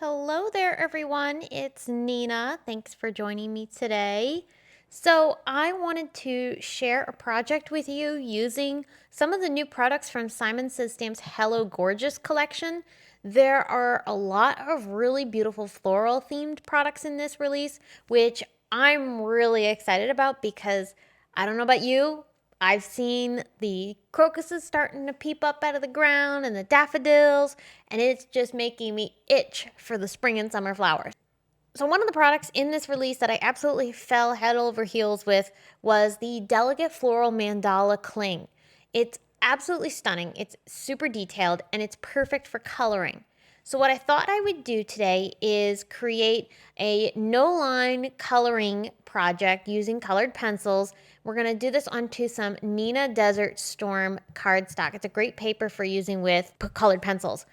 Hello there, everyone. It's Neenah. Thanks for joining me today. So, I wanted to share a project with you using some of the new products from Simon Says Stamp's Hello Gorgeous collection. There are a lot of really beautiful floral themed products in this release, which I'm really excited about because I don't know about you, I've seen the crocuses starting to peep up out of the ground and the daffodils, and it's just making me itch for the spring and summer flowers. So one of the products in this release that I absolutely fell head over heels with was the Delicate Floral Mandala Cling. It's absolutely stunning. It's super detailed and it's perfect for coloring. So what I thought I would do today is create a no-line coloring project using colored pencils. We're going to do this onto some Neenah Desert Storm cardstock. It's a great paper for using with colored pencils.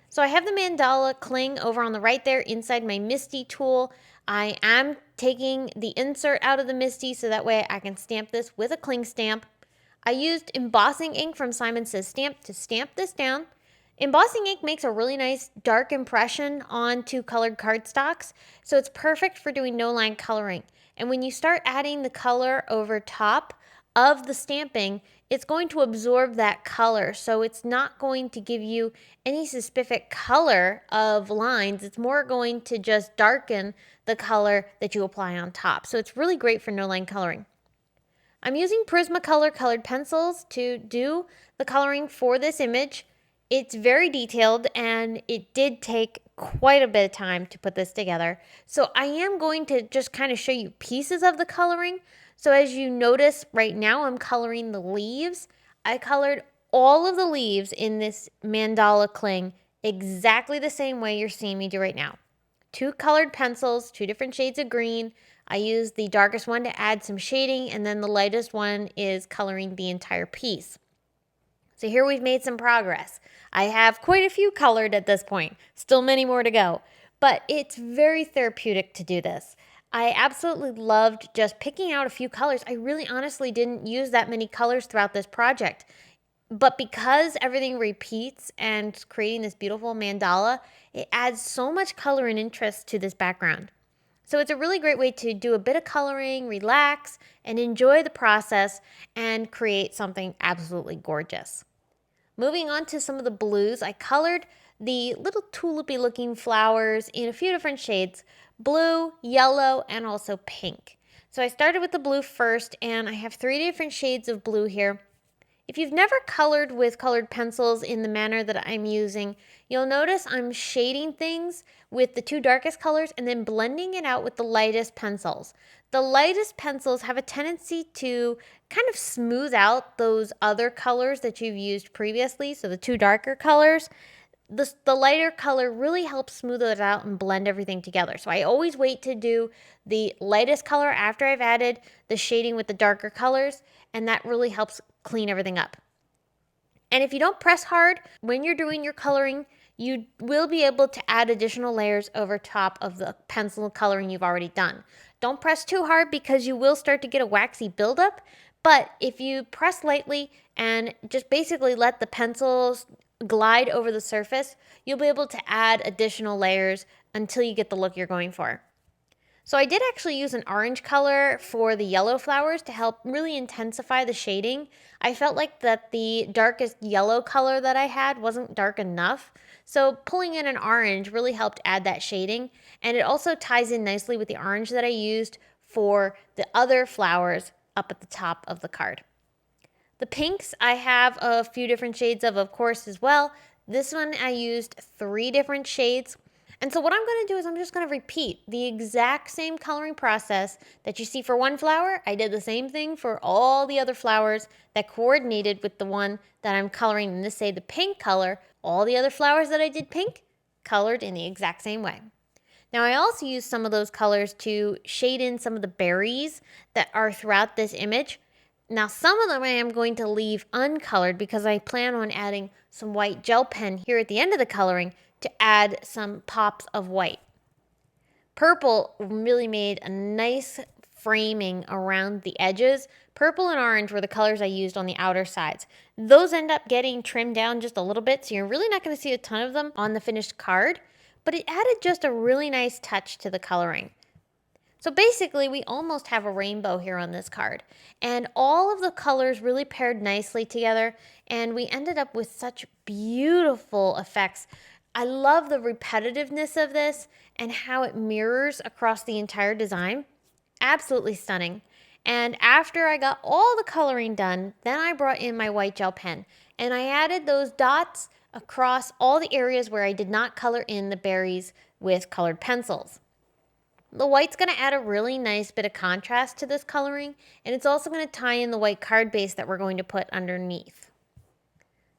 So I have the mandala cling over on the right there inside my MISTI tool. I am taking the insert out of the MISTI so that way I can stamp this with a cling stamp. I used embossing ink from Simon Says Stamp to stamp this down. Embossing ink makes a really nice dark impression onto colored cardstocks, so it's perfect for doing no-line coloring. And when you start adding the color over top of the stamping, it's going to absorb that color, so it's not going to give you any specific color of lines. It's more going to just darken the color that you apply on top. So it's really great for no-line coloring. I'm using Prismacolor colored pencils to do the coloring for this image. It's very detailed and it did take quite a bit of time to put this together. So I am going to just kind of show you pieces of the coloring. So as you notice right now, I'm coloring the leaves. I colored all of the leaves in this mandala cling exactly the same way you're seeing me do right now. Two colored pencils, two different shades of green. I used the darkest one to add some shading, and then the lightest one is coloring the entire piece. So here we've made some progress. I have quite a few colored at this point, still many more to go, but it's very therapeutic to do this. I absolutely loved just picking out a few colors. I really honestly didn't use that many colors throughout this project, but because everything repeats and creating this beautiful mandala, it adds so much color and interest to this background. So it's a really great way to do a bit of coloring, relax, and enjoy the process and create something absolutely gorgeous. Moving on to some of the blues, I colored the little tulipy looking flowers in a few different shades, blue, yellow, and also pink. So I started with the blue first, and I have 3 different shades of blue here. If you've never colored with colored pencils in the manner that I'm using, you'll notice I'm shading things with the 2 darkest colors and then blending it out with the lightest pencils. The lightest pencils have a tendency to kind of smooth out those other colors that you've used previously, so the 2 darker colors. The lighter color really helps smooth it out and blend everything together. So I always wait to do the lightest color after I've added the shading with the darker colors, and that really helps clean everything up. And if you don't press hard when you're doing your coloring, you will be able to add additional layers over top of the pencil coloring you've already done. Don't press too hard because you will start to get a waxy buildup, but if you press lightly and just basically let the pencils glide over the surface, you'll be able to add additional layers until you get the look you're going for. So I did actually use an orange color for the yellow flowers to help really intensify the shading. I felt like that the darkest yellow color that I had wasn't dark enough, so pulling in an orange really helped add that shading, and it also ties in nicely with the orange that I used for the other flowers up at the top of the card. The pinks I have a few different shades of course, as well. This one I used 3 different shades. And so what I'm going to do is I'm just going to repeat the exact same coloring process that you see for one flower. I did the same thing for all the other flowers that coordinated with the one that I'm coloring in this, say, the pink color. All the other flowers that I did pink, colored in the exact same way. Now I also used some of those colors to shade in some of the berries that are throughout this image. Now some of them I am going to leave uncolored because I plan on adding some white gel pen here at the end of the coloring to add some pops of white. Purple really made a nice framing around the edges. Purple and orange were the colors I used on the outer sides. Those end up getting trimmed down just a little bit, so you're really not going to see a ton of them on the finished card. but it added just a really nice touch to the coloring. So basically, we almost have a rainbow here on this card. And all of the colors really paired nicely together, and we ended up with such beautiful effects. I love the repetitiveness of this and how it mirrors across the entire design. Absolutely stunning. And after I got all the coloring done, then I brought in my white gel pen and I added those dots across all the areas where I did not color in the berries with colored pencils. The white's going to add a really nice bit of contrast to this coloring, and it's also going to tie in the white card base that we're going to put underneath.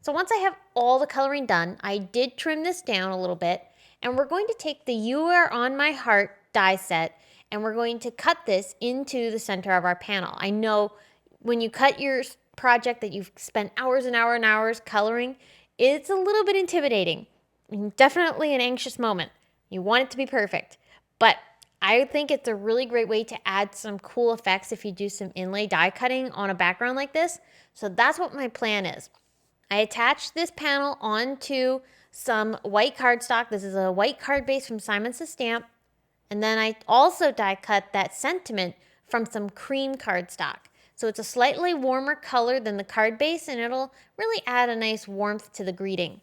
So once I have all the coloring done, I did trim this down a little bit, and we're going to take the You Are On My Heart die set, and we're going to cut this into the center of our panel. I know when you cut your project that you've spent hours and hours and hours coloring, it's a little bit intimidating. Definitely an anxious moment. You want it to be perfect, but I think it's a really great way to add some cool effects if you do some inlay die cutting on a background like this. So that's what my plan is. I attached this panel onto some white cardstock. This is a white card base from Simon Says Stamp. And then I also die cut that sentiment from some cream cardstock. So it's a slightly warmer color than the card base, and it'll really add a nice warmth to the greeting.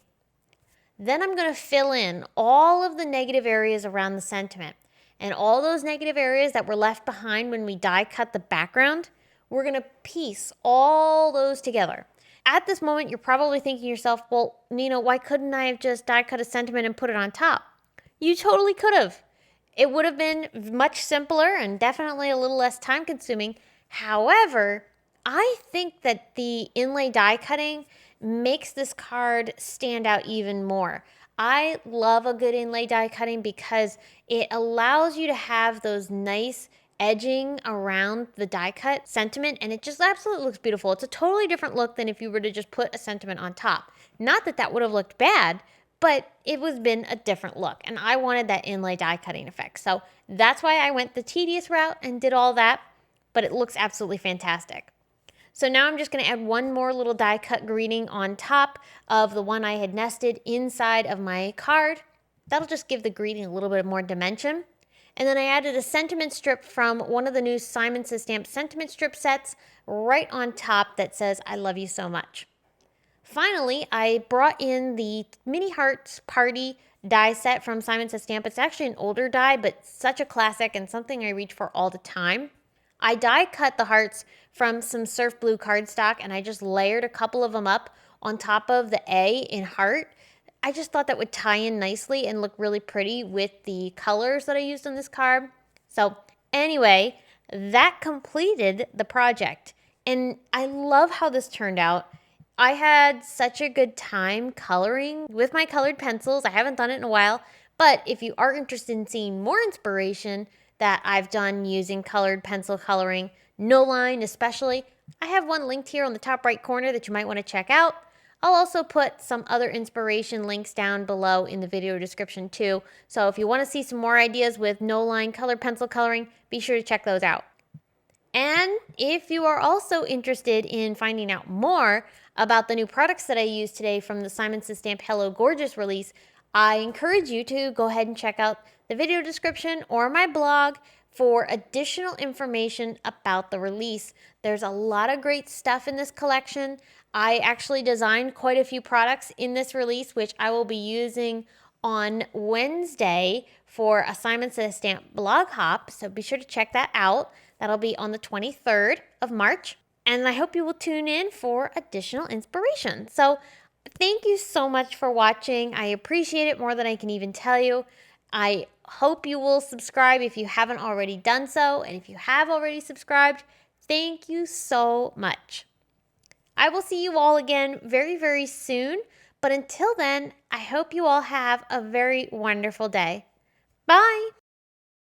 Then I'm going to fill in all of the negative areas around the sentiment. And all those negative areas that were left behind when we die cut the background, we're going to piece all those together. At this moment, you're probably thinking to yourself, well, Neenah, why couldn't I have just die cut a sentiment and put it on top? You totally could have. It would have been much simpler and definitely a little less time consuming. However, I think that the inlay die cutting makes this card stand out even more. I love a good inlay die cutting because it allows you to have those nice edging around the die cut sentiment, and it just absolutely looks beautiful. It's a totally different look than if you were to just put a sentiment on top. Not that that would have looked bad, but it was been a different look, and I wanted that inlay die cutting effect. So that's why I went the tedious route and did all that, but it looks absolutely fantastic. So now I'm just going to add one more little die cut greeting on top of the one I had nested inside of my card. That'll just give the greeting a little bit more dimension. And then I added a sentiment strip from one of the new Simon Says Stamp sentiment strip sets right on top that says, I love you so much. Finally, I brought in the Mini Hearts Party die set from Simon Says Stamp. It's actually an older die, but such a classic and something I reach for all the time. I die cut the hearts from some surf blue cardstock, and I just layered a couple of them up on top of the A in heart. I just thought that would tie in nicely and look really pretty with the colors that I used on this card. So anyway, that completed the project, and I love how this turned out. I had such a good time coloring with my colored pencils. I haven't done it in a while, but if you are interested in seeing more inspiration that I've done using colored pencil coloring, no line especially, I have one linked here on the top right corner that you might want to check out. I'll also put some other inspiration links down below in the video description too. So if you want to see some more ideas with no line colored pencil coloring, be sure to check those out. And if you are also interested in finding out more about the new products that I used today from the Simon Says Stamp Hello Gorgeous release, I encourage you to go ahead and check out the video description or my blog for additional information about the release. There's a lot of great stuff in this collection. I actually designed quite a few products in this release, which I will be using on Wednesday for a Simon Says Stamp blog hop, so be sure to check that out. That'll be on the 23rd of March, and I hope you will tune in for additional inspiration. So thank you so much for watching. I appreciate it more than I can even tell you. I hope you will subscribe if you haven't already done so, and if you have already subscribed, thank you so much. I will see you all again very, very soon, but until then, I hope you all have a very wonderful day. Bye!